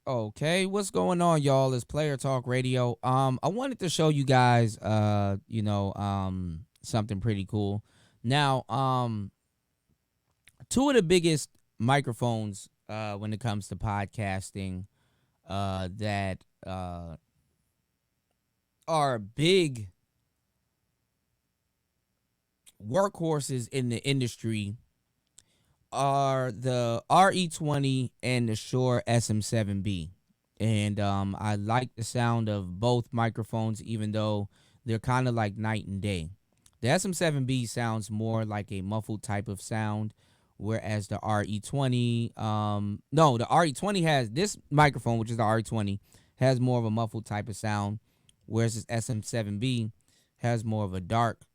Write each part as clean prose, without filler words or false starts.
Okay, what's going on, y'all? It's Player Talk Radio. I wanted to show you guys, something pretty cool. Now, two of the biggest microphones, when it comes to podcasting, that are big workhorses in the industry are the Re20 and the Shure SM7B. And I like the sound of both microphones, even though they're kind of like night and day. The SM7B sounds more like a muffled type of sound, whereas the Re20, no, the Re20 has this microphone, which is the Re20, has more of a muffled type of sound, whereas this SM7B has more of a dark,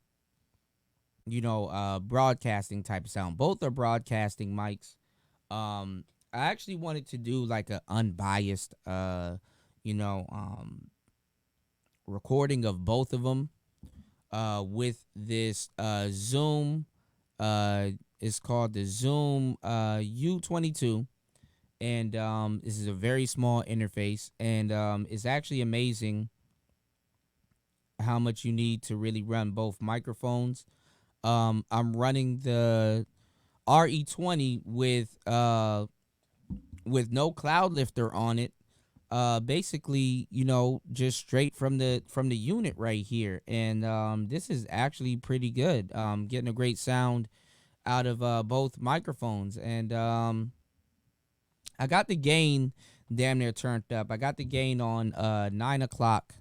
broadcasting type of sound. Both are broadcasting mics. I actually wanted to do like a unbiased, you know, um, recording of both of them. With this Zoom, uh, it's called the Zoom U-22, and this is a very small interface, and it's actually amazing how much you need to really run both microphones. I'm running the Re20 with no cloud lifter on it. Basically, just straight from the unit right here, and this is actually pretty good. Getting a great sound out of both microphones, and I got the gain damn near turned up. I got the gain on 9 o'clock.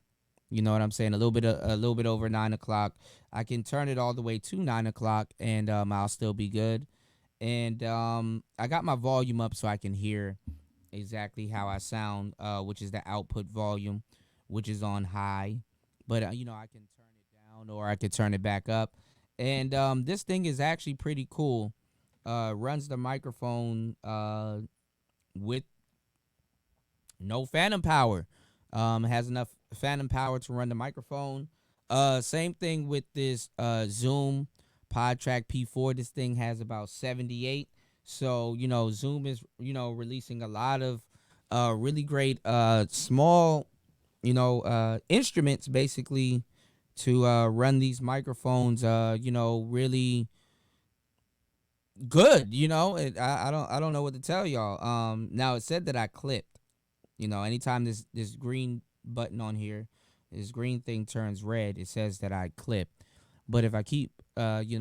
You know what I'm saying? A little bit over 9 o'clock. I can turn it all the way to 9 o'clock, and I'll still be good. And I got my volume up so I can hear exactly how I sound, which is the output volume, which is on high. But I can turn it down or I could turn it back up. And this thing is actually pretty cool. Runs the microphone with no phantom power. Has enough phantom power to run the microphone. Same thing with this Zoom PodTrack P4. This thing has about 78. So Zoom is releasing a lot of really great small instruments basically to run these microphones. Really good. I don't know what to tell y'all. Now it said that I clipped. Anytime this green button on here, this green thing turns red, it says that I clipped. But if I keep my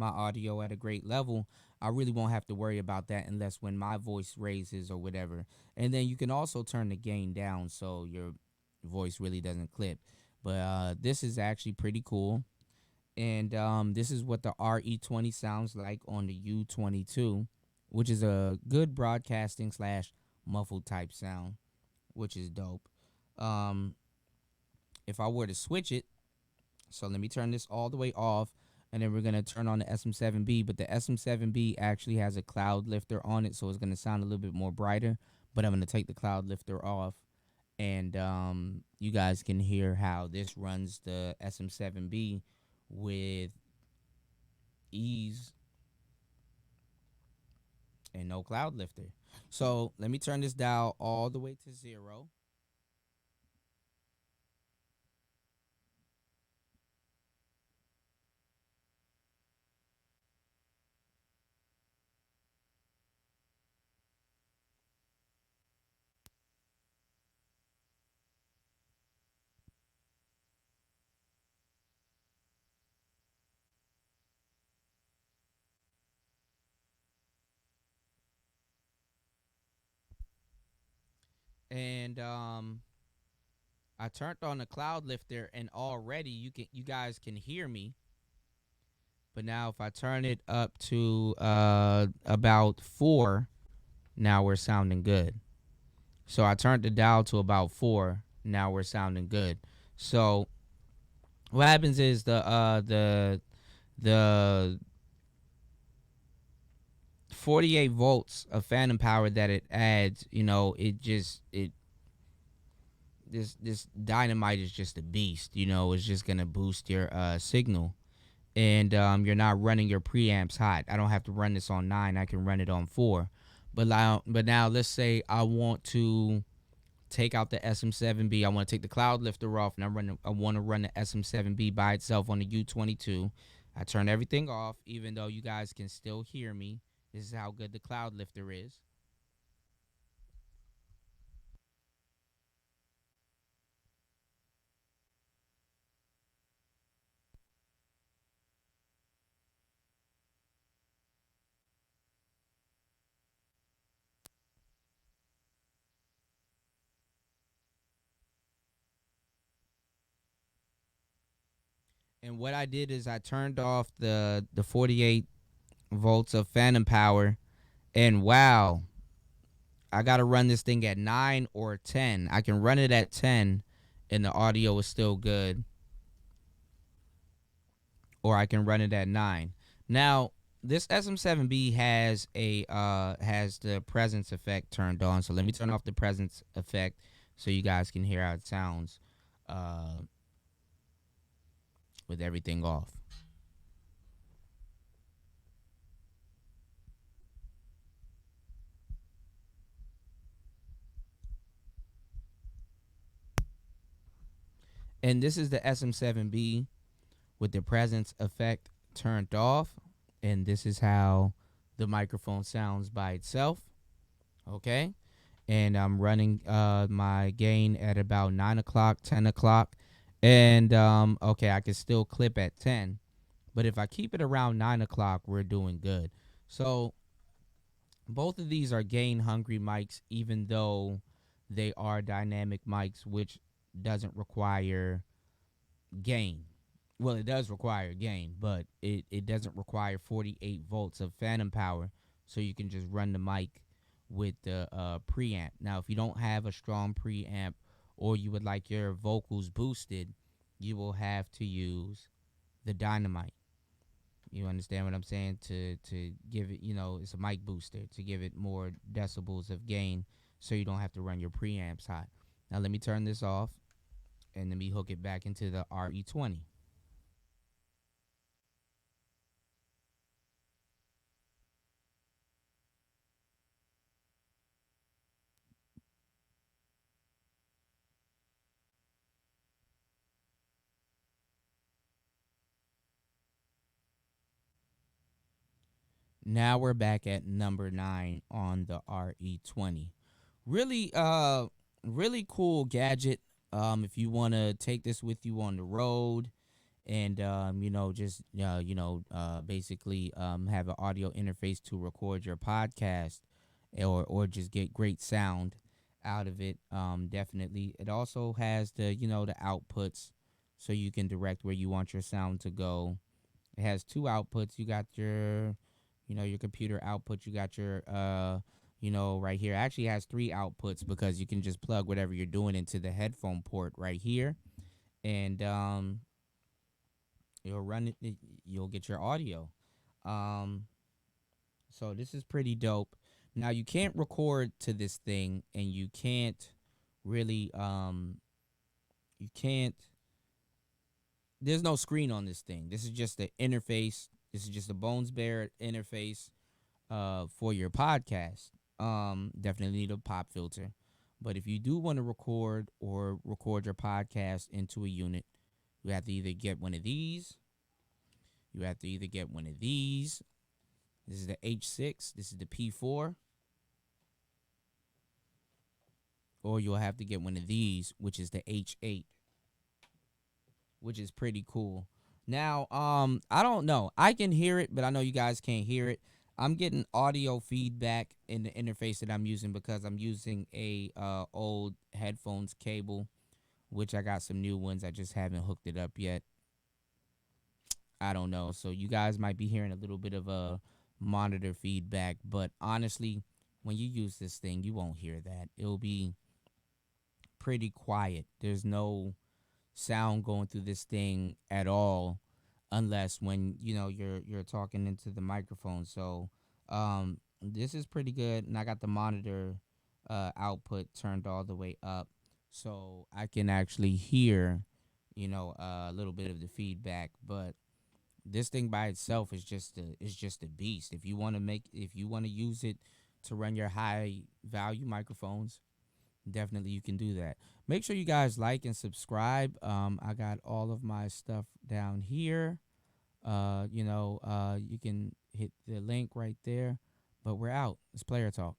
audio at a great level, I really won't have to worry about that unless when my voice raises or whatever. And then you can also turn the gain down so your voice really doesn't clip. But this is actually pretty cool. And this is what the Re20 sounds like on the U-22, which is a good broadcasting slash muffled type sound, which is dope. Um, if I were to switch it, so let me turn this all the way off, and then we're gonna turn on the SM7B. But the SM7B actually has a cloud lifter on it, so it's gonna sound a little bit more brighter. But I'm gonna take the cloud lifter off, and you guys can hear how this runs the SM7B with ease and no cloud lifter. So let me turn this dial all the way to 0. And I turned on the cloud lifter, and already you guys can hear me. But now if I turn it up to about 4, now we're sounding good. So I turned the dial to about 4, now we're sounding good. So what happens is the 48 volts of phantom power that it adds, it this dynamite is just a beast. It's just gonna boost your signal, and you're not running your preamps hot. I don't have to run this on 9. I can run it on 4. But now let's say I want to take out the SM7B. I want to take the cloud lifter off, and I want to run the SM7B by itself on the U-22. I turn everything off, even though you guys can still hear me. This is how good the cloud lifter is. And what I did is I turned off the 48 volts of phantom power, and wow, I got to run this thing at 9 or 10. I can run it at 10 and the audio is still good, or I can run it at 9. Now, this SM7B has the presence effect turned on. So let me turn off the presence effect so you guys can hear how it sounds uh, with everything off. And this is the SM7B with the presence effect turned off. And this is how the microphone sounds by itself. Okay. And I'm running my gain at about 9 o'clock, 10 o'clock. And okay, I can still clip at 10. But if I keep it around 9 o'clock, we're doing good. So both of these are gain hungry mics, even though they are dynamic mics, which doesn't require gain. Well, it does require gain, but it doesn't require 48 volts of phantom power. So you can just run the mic with the preamp. Now, if you don't have a strong preamp or you would like your vocals boosted, you will have to use the dynamite. You understand what I'm saying? To give it, it's a mic booster to give it more decibels of gain, so you don't have to run your preamps hot. Now let me turn this off and let me hook it back into the Re20. Now we're back at number 9 on the Re20. Really, really cool gadget. If you want to take this with you on the road, and just basically have an audio interface to record your podcast, or just get great sound out of it. Definitely, it also has the outputs, so you can direct where you want your sound to go. It has two outputs. You got your computer output. You got your right here. It actually has three outputs because you can just plug whatever you're doing into the headphone port right here, and you'll run it. You'll get your audio. Um, so this is pretty dope. Now you can't record to this thing, and you can't really you can't. There's no screen on this thing. This is just the interface. This is just a bones bare interface for your podcast. Definitely need a pop filter. But if you do want to record your podcast into a unit, you have to either get one of these. You have to either get one of these. This is the H6. This is the P4. Or you'll have to get one of these, which is the H8, which is pretty cool. Now, I don't know. I can hear it, but I know you guys can't hear it. I'm getting audio feedback in the interface that I'm using because I'm using a old headphones cable, which I got some new ones. I just haven't hooked it up yet. I don't know. So you guys might be hearing a little bit of a monitor feedback, but honestly, when you use this thing, you won't hear that. It'll be pretty quiet. There's no sound going through this thing at all, unless when you're talking into the microphone. So this is pretty good, and I got the monitor output turned all the way up, so I can actually hear a little bit of the feedback. But this thing by itself is just a beast. If you want to use it to run your high value microphones, definitely you can do that. Make sure you guys like and subscribe. I got all of my stuff down here. You can hit the link right there. But we're out. It's player talk.